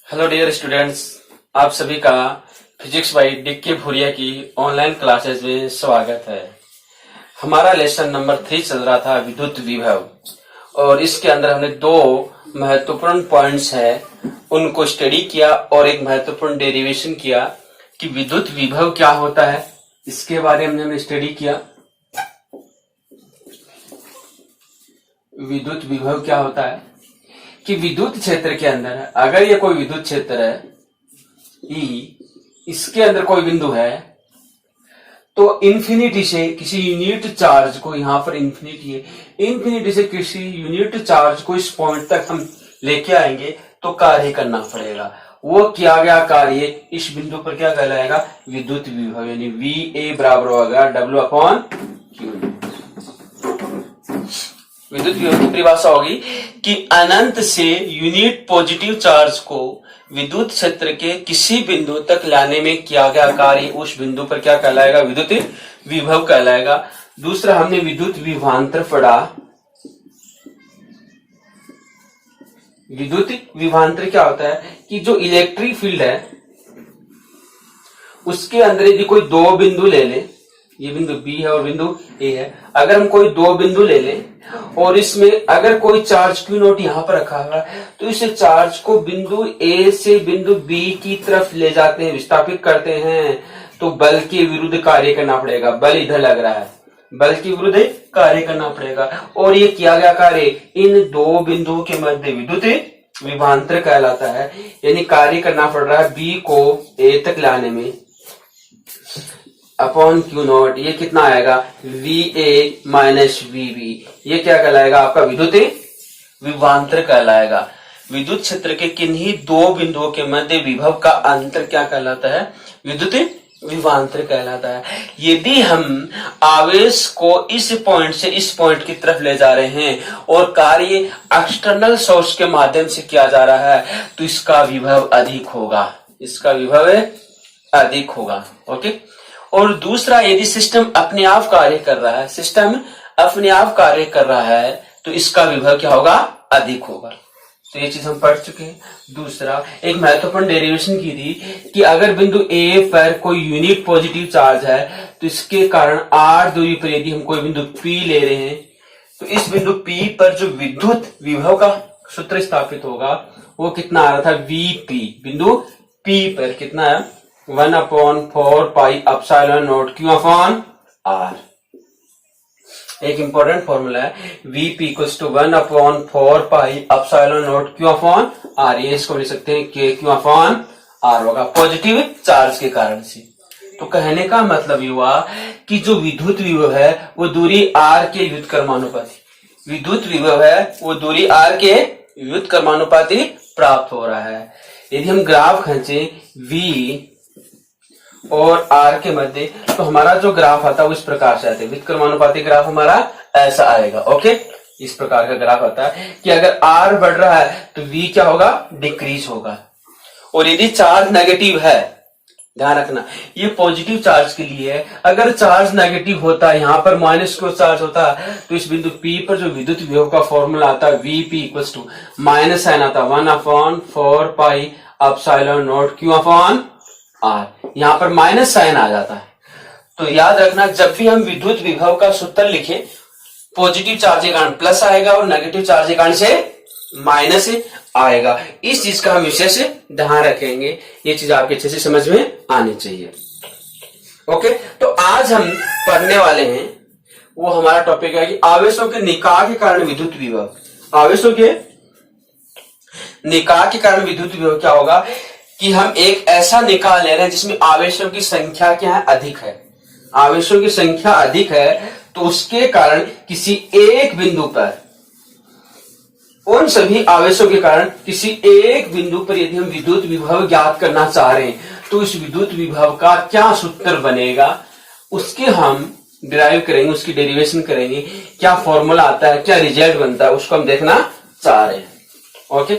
Hello dear students, आप सभी का फिजिक्स बाई डी.के. भूरिया की ऑनलाइन क्लासेस में स्वागत है। हमारा लेसन नंबर 3 चल रहा था विद्युत विभव, और इसके अंदर हमने दो महत्वपूर्ण पॉइंट्स हैं उनको स्टडी किया और एक महत्वपूर्ण डेरिवेशन किया कि विद्युत विभव क्या होता है, इसके बारे में हमने स्टडी किया। विद्युत विभव क्या होता है कि विद्युत क्षेत्र के अंदर अगर ये कोई विद्युत क्षेत्र है E, इसके अंदर कोई बिंदु है तो इन्फिनिटी से किसी यूनिट चार्ज को, यहां पर इन्फिनिटी है, इन्फिनिटी से किसी यूनिट चार्ज को इस पॉइंट तक हम लेके आएंगे तो कार्य करना पड़ेगा। वो किया गया कार्य इस बिंदु पर क्या कहलाएगा? विद्युत विभव, यानी VA बराबर होगा W/Q। विद्युत विभव की परिभाषा होगी कि अनंत से यूनिट पॉजिटिव चार्ज को विद्युत क्षेत्र के किसी बिंदु तक लाने में किया गया कार्य उस बिंदु पर क्या कहलाएगा? विद्युत विभव कहलाएगा। दूसरा हमने विद्युत विभवांतर पढ़ा। विद्युत विभवांतर क्या होता है कि जो इलेक्ट्रिक फील्ड है उसके अंदर यदि कोई दो बिंदु ले ले, ये बिंदु B है और बिंदु A है, अगर हम कोई दो बिंदु ले लें और इसमें अगर कोई चार्ज Q0 यहां पर रखा हुआ है तो इस चार्ज को बिंदु A से बिंदु B की तरफ ले जाते हैं, विस्थापित करते हैं, तो बल के विरुद्ध कार्य करना पड़ेगा। बल इधर लग रहा है, बल के विरुद्ध कार्य करना पड़ेगा, और ये किया गया कार्य इन दो बिंदुओं के मध्य विद्युत विभवांतर कहलाता है। यानी कार्य करना पड़ रहा है B को A तक लाने में अपॉन Q0। ये कितना आएगा? VA minus VB। ये क्या कहलाएगा? आपका विद्युत विभवांतर कहलाएगा। विद्युत क्षेत्र के किन्हीं दो बिंदुओं के मध्य विभव का अंतर क्या कहलाता है? विद्युत विभवांतर कहलाता है। यदि हम आवेश को इस पॉइंट से इस पॉइंट की तरफ ले जा रहे हैं और कार्य एक्सटर्नल सोर्स के माध्यम से किया जा रहा है तो इसका विभव अधिक होगा, इसका विभव अधिक होगा। ओके। और दूसरा, यदि सिस्टम अपने आप कार्य कर रहा है, सिस्टम अपने आप कार्य कर रहा है तो इसका विभव क्या होगा? अधिक होगा। तो ये चीज हम पढ़ चुके हैं। दूसरा, एक महत्वपूर्ण डेरिवेशन की थी कि अगर बिंदु A पर कोई यूनिट पॉजिटिव चार्ज है तो इसके कारण r दूरी पर यदि हम कोई बिंदु P ले रहे हैं तो इस बिंदु P पर जो विद्युत विभव का सूत्र स्थापित होगा वो कितना आ रहा था? VP। बिंदु P पर कितना है? 1/4 पाई एप्सिलॉन नॉट Q/R। एक इंपॉर्टेंट फॉर्मूला है, VP equals to 1/4 pi epsilon naught Q/R। ये इसको लिख सकते हैं K Q/R होगा, पॉजिटिव चार्ज के कारण से। तो कहने का मतलब ये हुआ कि जो विद्युत विभव है वो दूरी R के व्युत्क्रमानुपाती, विद्युत विभव है वो दूरी R के व्युत्क्रमानुपाती प्राप्त हो रहा है। यदि हम ग्राफ खींचे V और R के मध्य तो हमारा जो ग्राफ आता है वो इस प्रकार से आता है। व्युत्क्रमानुपाती ग्राफ हमारा ऐसा आएगा। ओके, इस प्रकार का ग्राफ आता है कि अगर R बढ़ रहा है तो V क्या होगा? डिक्रीज होगा। और यदि चार्ज नेगेटिव है, ध्यान रखना ये पॉजिटिव चार्ज के लिए है, अगर चार्ज नेगेटिव होता है, यहां पर माइनस को चार्ज होता है तो इस बिंदु P पर जो विद्युत विभव का फॉर्मूला आता है VP equals to minus sign आता है 1/4 पाई एप्सिलॉन नॉट Q/R। यहां पर माइनस साइन आ जाता है। तो याद रखना, जब भी हम विद्युत विभव का सूत्र लिखे, पॉजिटिव चार्ज के कारण प्लस आएगा और नेगेटिव चार्ज के कारण से माइनस आएगा। इस चीज का हम विशेष ध्यान रखेंगे, ये चीज आपके अच्छे से समझ में आनी चाहिए। ओके, तो आज हम पढ़ने वाले हैं वो हमारा टॉपिक है कि आवेशों के निकाह के कारण विद्युत विभव। आवेशों के निकाह के कारण विद्युत विभव क्या होगा कि हम एक ऐसा निकाल ले रहे हैं जिसमें आवेशों की संख्या क्या है? अधिक है। आवेशों की संख्या अधिक है तो उसके कारण किसी एक बिंदु पर, उन सभी आवेशों के कारण किसी एक बिंदु पर यदि हम विद्युत विभव ज्ञात करना चाह रहे हैं तो इस विद्युत विभव का क्या सूत्र बनेगा उसके हम डिराइव करेंगे, उसकी डेरिवेशन करेंगे, क्या फॉर्मूला आता है, क्या रिजल्ट बनता है, उसको हम देखना चाह रहे हैं। ओके,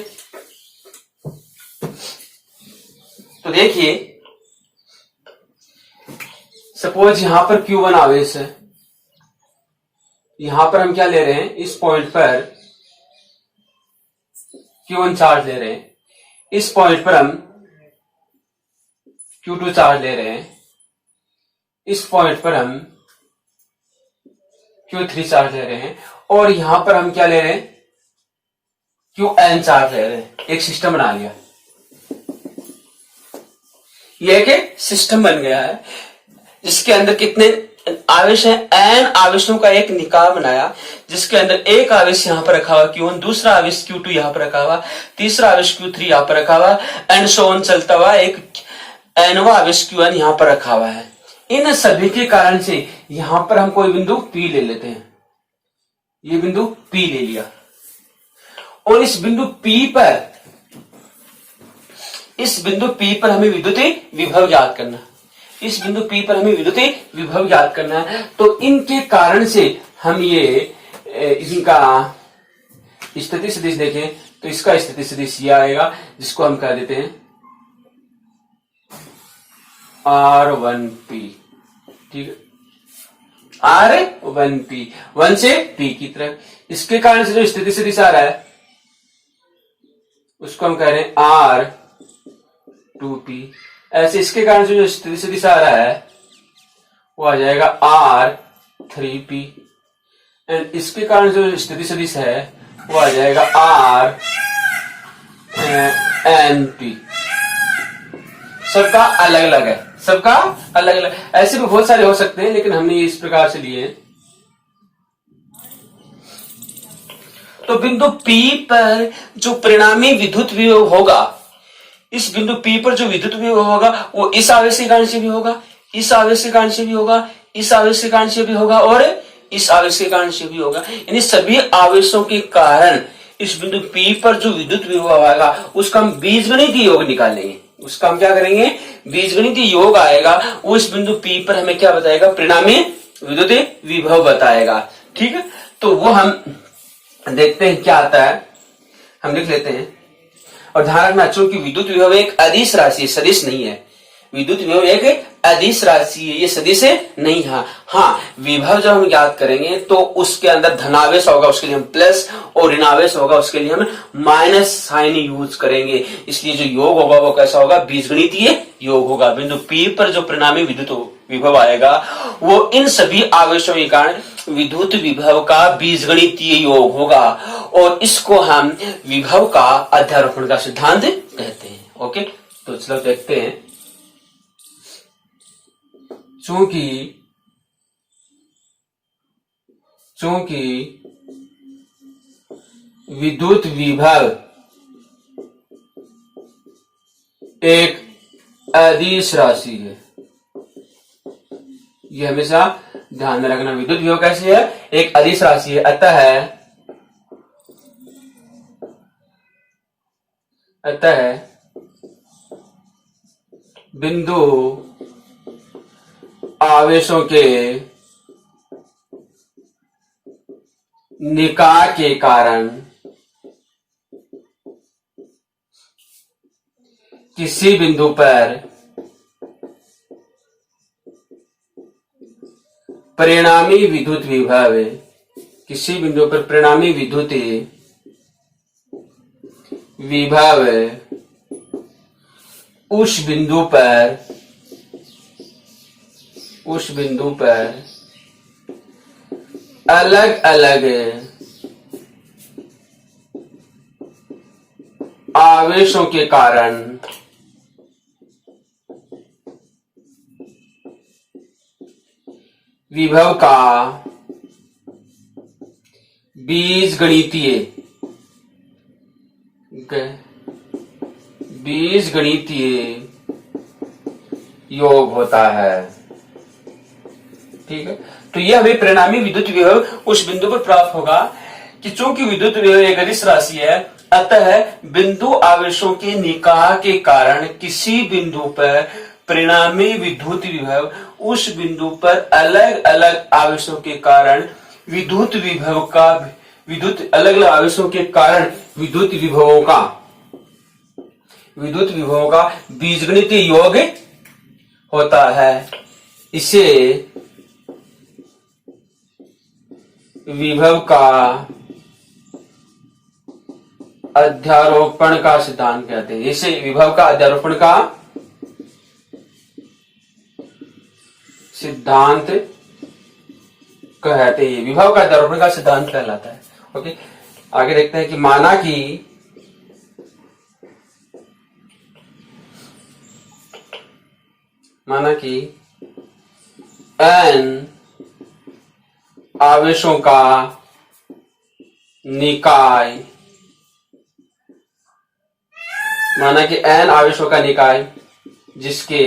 तो देखिए, सपोज यहां पर Q1 आवेश है, यहां पर हम क्या ले रहे हैं? इस पॉइंट पर Q1 चार्ज ले रहे हैं। इस पॉइंट पर हम Q2 चार्ज ले रहे हैं, इस पॉइंट पर हम Q3 चार्ज ले रहे हैं, और यहां पर हम क्या ले रहे हैं, Qn चार्ज ले रहे हैं। एक सिस्टम बना लिया, यह एक सिस्टम बन गया है जिसके अंदर कितने आवेश हैं, n आवेशों का एक निकाय बनाया, जिसके अंदर एक आवेश यहां पर रखा हुआ Q1, दूसरा आवेश Q2 यहां पर रखा हुआ, तीसरा आवेश Q3 यहां पर रखा हुआ, एंड सो ऑन चलता हुआ एक nवा आवेश Qn यहां पर रखा हुआ है। इन सभी के कारण से यहां पर हम कोई बिंदु P ले लेते हैं, ये बिंदु P ले लिया, और इस बिंदु P पर हमें विद्युतीय विभव ज्ञात करना, इस बिंदु P पर हमें विद्युतीय विभव ज्ञात करना है। तो इनके कारण से हम ये इनका स्थिति सदिश देखें तो इसका स्थिति सदिश ये आएगा, जिसको हम कह देते हैं R1P, ठीक है, R1P, 1 से P की तरफ। इसके कारण से जो स्थिति सदिश आ रहा है उसको हम कह रहे हैं R2P। ऐसे इसके कारण से जो स्थिति सदिश आ रहा है वो आ जाएगा R3P, एंड इसके कारण जो स्थिति सदिश है वो आ जाएगा RNP। सबका अलग अलग है, सबका अलग अलग, ऐसे भी बहुत सारे हो सकते हैं, लेकिन हमने इस प्रकार से लिए। तो बिंदु P पर जो परिणामी विद्युत विभव होगा, इस बिंदु P पर जो विद्युत विभव होगा वो इस आवेश के कारण से भी होगा, इस आवेश के कारण से भी होगा, इस आवेश के कारण से भी होगा, और इस आवेश के कारण से भी होगा। यानी सभी आवेशों के कारण इस बिंदु P पर जो विद्युत विभव आएगा उसका हम बीजगणितीय योग निकालेंगे। उसका हम क्या करेंगे, बीजगणितीय योग आएगा, वो इस बिंदु P पर हमें क्या बताएगा, परिणामी विद्युतीय विभव बताएगा। ठीक है, तो वो हम देखते हैं क्या आता है, हम लिख लेते हैं। और ध्यान रखना, चूंकि विद्युत विभव एक अदिश राशि है, सदिश नहीं है। विद्युत विभव एक अदिश राशि है, ये सदिश नहीं है। हाँ, विभव जब हम ज्ञात करेंगे तो उसके अंदर धनावेश होगा, उसके लिए हम प्लस, और ऋणावेश होगा उसके लिए हम माइनस साइन यूज करेंगे। इसलिए जो योग होगा वो कैसा होगा, बीजगणितीय योग होगा। बिंदु P पर जो परिणामी विद्युत विभव आएगा वो इन सभी आवेशों के कारण विद्युत विभव का बीजगणितीय योग होगा, और इसको हम विभव का अध्यारोपण का सिद्धांत कहते हैं। ओके, तो चलो देखते हैं। चूंकि विद्युत विभव एक अदिश राशि है, ये हमेशा ध्यान में रखना। विद्युत विभव कैसी है, एक अदिश राशि है। अतः बिंदु आवेशों के निकाय के कारण किसी बिंदु पर परिणामी विद्युत विभव, किसी बिंदु पर परिणामी विद्युत विभव उस बिंदु पर अलग अलग आवेशों के कारण विभव का बीजगणितीय योग होता है। ठीक है, तो यह हमें परिणामी विद्युत विभव उस बिंदु पर प्राप्त होगा कि चूंकि विद्युत विभव एक अदिश राशि है, अतः बिंदु आवेशों के निकाय के कारण किसी बिंदु पर परिणामी विद्युत विभव उस बिंदु पर अलग अलग आवेशों के कारण विद्युत अलग अलग आवेशों के कारण विद्युत विभवों का बीजगणितीय योग होता है। इसे विभव का अध्यारोपण का सिद्धांत कहते हैं। इसे विभव का अध्यारोपण का सिद्धांत कहते हैं। विभव का अध्यारोपण का सिद्धांत कहलाता है। ओके, आगे देखते हैं कि माना कि n आवेशों का निकाय, माना कि n आवेशों का निकाय जिसके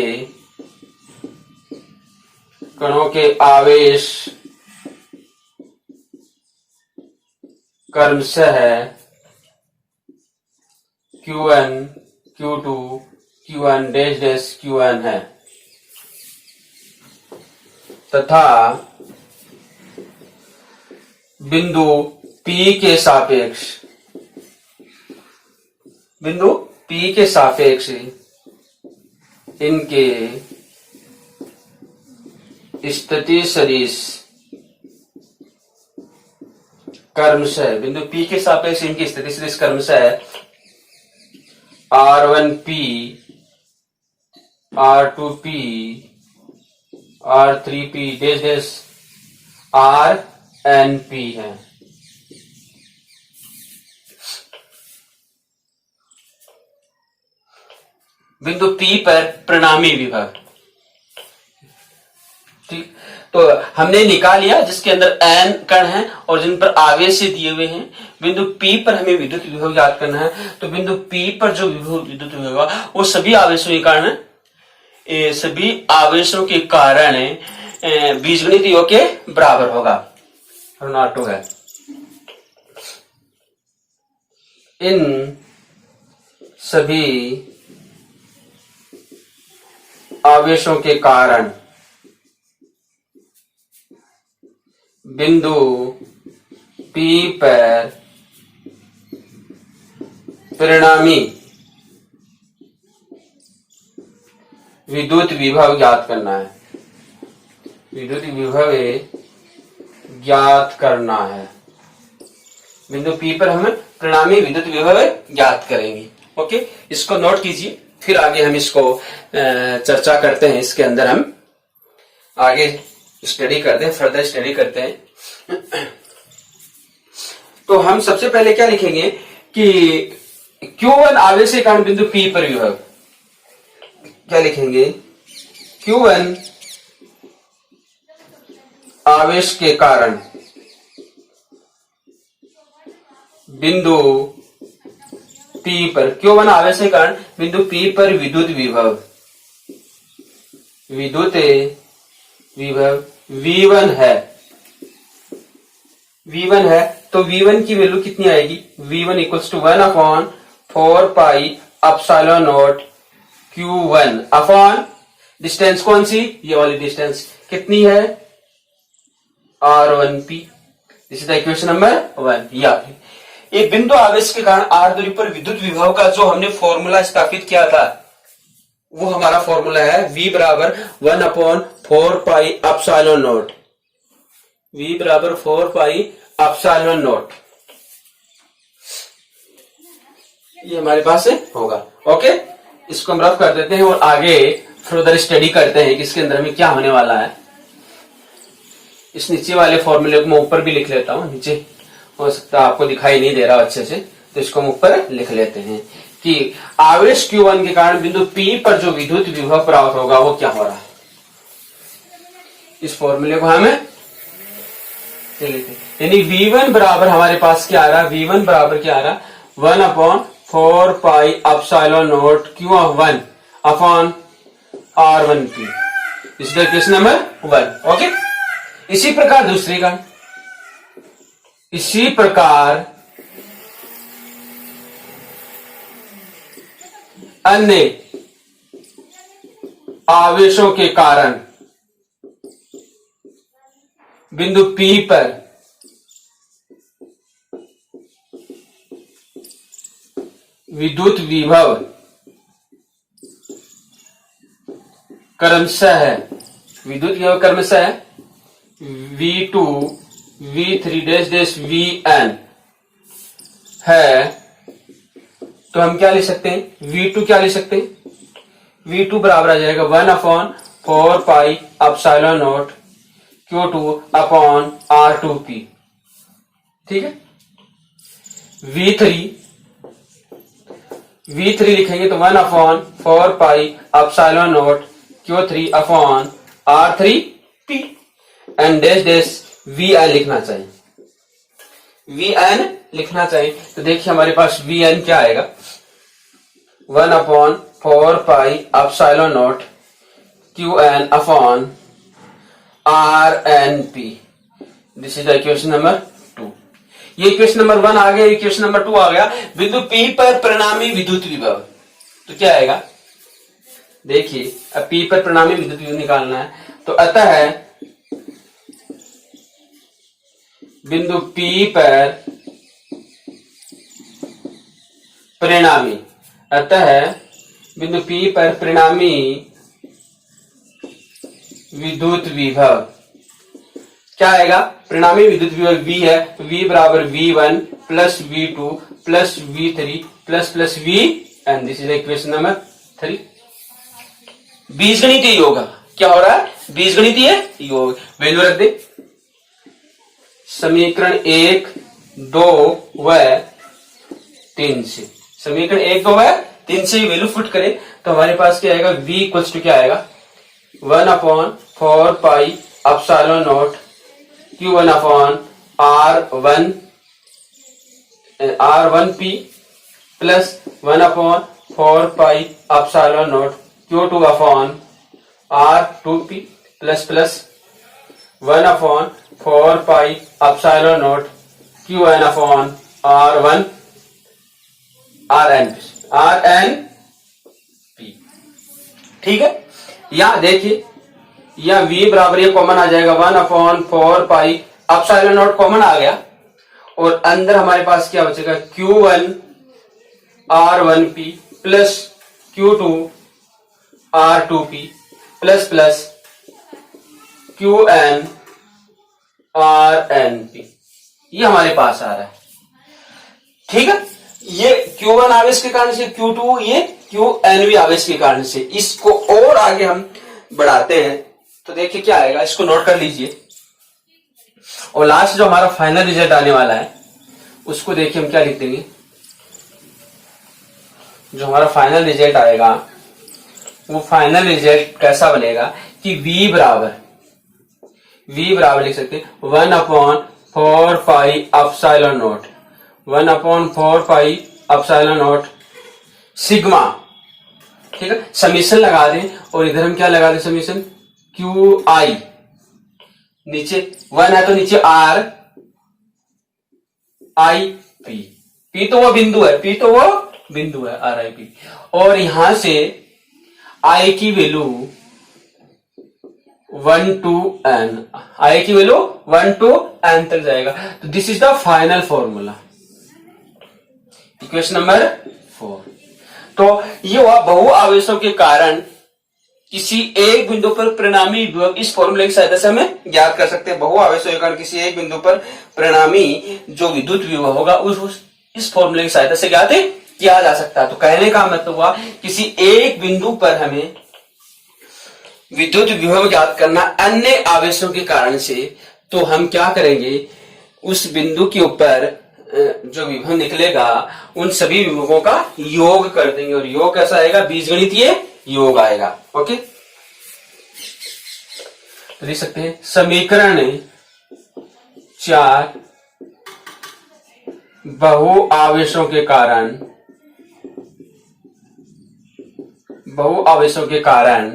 कणों के आवेश क्रमशः Q1, Q2, Q1 dash dash Qn है तथा बिंदु P के सापेक्ष इनके स्थिति सदिश क्रमशः, बिंदु P के सापेक्ष इनकी स्थिति सदिश क्रमशः R1P, R2P, R3P dash dash RNP है। बिंदु P पर परिणामी विभव, ठीक, तो हमने निकाल लिया जिसके अंदर n कण हैं और जिन पर आवेश दिए हुए हैं। बिंदु P पर हमें विद्युत विभव ज्ञात करना है, तो बिंदु P पर जो विद्युत विभव होगा वो सभी आवेशों के कारण, सभी आवेशों के कारण बीजगणित योग के बराबर होगा, ऋणात्मक है। इन सभी आवेशों के कारण बिंदु P पर परिणामी विद्युत विभव ज्ञात करना है। विद्युत विभव ज्ञात करना है। बिंदु P पर हम परिणामी विद्युत विभव ज्ञात करेंगे। ओके, इसको नोट कीजिए, फिर आगे हम इसको चर्चा करते हैं। इसके अंदर हम आगे स्टडी करते हैं, फर्दर स्टडी करते हैं। तो हम सबसे पहले क्या लिखेंगे कि Q1 आवेश के कारण बिंदु P पर विभव, क्या लिखेंगे? Q1 आवेश के कारण बिंदु P पर, Q1 आवेश के कारण बिंदु P पर विद्युत विभव V1 है। V1 है तो V1 की वैल्यू कितनी आएगी? V1 equals to 1/4 pi epsilon naught Q1 upon distance कौन सी? ये वाली डिस्टेंस कितनी है? R1P। This is the equation number 1। या एक बिंदु आवेश के कारण r दूरी पर विद्युत विभव का जो हमने फॉर्मूला स्थापित किया था वो हमारा फॉर्मूला है V बराबर 1/4 पाई एप्सिलॉन नॉट। V बराबर 4 पाई एप्सिलॉन नॉट, ये हमारे पास होगा। ओके, इसको हम रफ कर देते हैं और आगे फर्दर स्टडी करते हैं कि इसके अंदर में क्या होने वाला है। इस नीचे वाले फॉर्मूले को मैं ऊपर भी लिख लेता हूं, नीचे हो सकता है आपको दिखाई नहीं दे रहा अच्छे से, तो इसको हम ऊपर लिख लेते हैं कि आवेश Q1 के कारण बिंदु P पर जो विद्युत विभव प्राप्त होगा वो क्या हो रहा है। इस फॉर्मूले को हमें यानी V1 बराबर हमारे पास क्या आ रहा है? V1 बराबर क्या आ रहा है? 1/4 pi epsilon naught Q1 upon R1P। इस इक्वेशन नंबर 1। ओके, इसी प्रकार दूसरी का, इसी प्रकार अन्य आवेशों के कारण बिंदु P पर विद्युत विभव क्रमशः है, विद्युत विभव क्रमशः V2, V3 dash dash Vn है तो हम क्या लिख सकते हैं, V2 क्या लिख सकते हैं, V2 बराबर आ जाएगा 1/4 pi epsilon not Q2 upon R2P। ठीक है। V3 लिखेंगे तो 1/4 pi epsilon not Q3 upon R3P and dash dash Vn लिखना चाहिए, Vn लिखना चाहिए। तो देखिए हमारे पास Vn क्या आएगा, 1/4 pi epsilon not Qn upon Rnp। This is the equation number 2। ये इक्वेशन नंबर 1 आ गया, इक्वेशन नंबर 2 आ गया। बिंदु P पर परिणामी विद्युत विभव, तो क्या आएगा, देखिए अब P पर परिणामी विद्युत विभव निकालना है, तो अतः बिंदु P पर परिणामी, अतः बिंदु P पर परिणामी विद्युत विभव क्या आएगा, परिणामी विद्युत विभव V है, तो V बराबर V1 plus V2 plus V3 plus Vn। This is equation number 3। बीजगणितीय योग क्या हो रहा है, बीजगणितीय योग। वैल्यू रख दे, समीकरण 1, 2 व 3 से, समीकरण 1, 2 व 3 से वैल्यू फुट करे तो हमारे पास क्या आएगा, V इक्वल्स टू क्या आएगा, 1/4 pi epsilon naught Q1 upon R1P plus 1/4 pi epsilon not Q2 upon R2P plus 1/4 pi epsilon not Qn upon Rnp। ठीक है। यहां देखिए, यह V बराबर ये कॉमन आ जाएगा, 1/4 पाई एप्सिलॉन नॉट कॉमन आ गया, और अंदर हमारे पास क्या बचेगा, Q1 R1P plus Q2 R2P plus Qn Rnp। ये हमारे पास आ रहा है। ठीक है। ये Q1 आवेश के कारण से, Q2 ये Qn आवेश के कारण से। इसको और आगे हम बढ़ाते हैं तो देखिए क्या आएगा, इसको नोट कर लीजिए, और लास्ट जो हमारा फाइनल रिजल्ट आने वाला है उसको देखिए हम क्या लिख देंगे। जो हमारा फाइनल रिजल्ट आएगा वो फाइनल रिजल्ट कैसा बनेगा कि V बराबर लिख सकते हैं 1/4 pi epsilon not, 1/4 pi epsilon not sigma. ठीक है, समीशन लगा दें, और इधर हम क्या लगा दें, समीशन QI, नीचे 1 है तो नीचे R I P तो वो बिंदु है, RIP, और यहां से I की वैल्यू 1 to n, I की वैल्यू 1 to n तक जाएगा। तो this is the final formula, equation number 4। तो ये हुआ बहु आवेशों के कारण किसी एक बिंदु पर परिणामी विभव। इस फॉर्मूले की सहायता से हमें ज्ञात कर सकते हैं बहु आवेशों के कारण किसी एक बिंदु पर परिणामी जो विद्युत विभव होगा इस फॉर्मूले की सहायता से ज्ञात किया जा सकता है। तो कहने का मतलब हुआ किसी एक बिंदु पर हमें विद्युत विभव ज्ञात करना अन्य आवेशों के कारण से, तो हम क्या करेंगे, उस बिंदु के ऊपर जो विभव निकलेगा उन सभी विभवों का योग कर देंगे, और योग कैसा आएगा, बीजगणितीय योग आएगा। ओके, तो लिख सकते हैं समीकरण 4 बहु आवेशों के कारण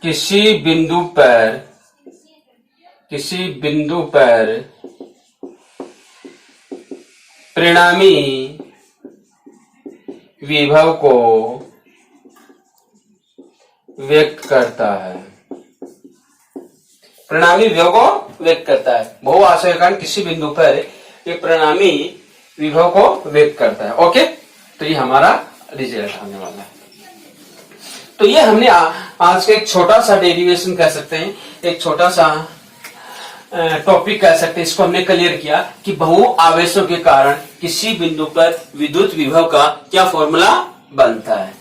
किसी बिंदु पर परिणामी विभव को व्यक्त करता है, परिणामी विभव को व्यक्त करता है। बहु आवेशों के कारण किसी बिंदु पर एक परिणामी विभव को व्यक्त करता है। ओके, तो ये हमारा रिजल्ट आने वाला है। तो ये हमने आज का एक छोटा सा डेरिवेशन कह सकते हैं, एक छोटा सा टॉपिक कह सकते हैं, इसको हमने क्लियर किया कि बहु आवेशों के कारण किसी बिंदु पर विद्युत विभव का क्या फॉर्मूला बनता है।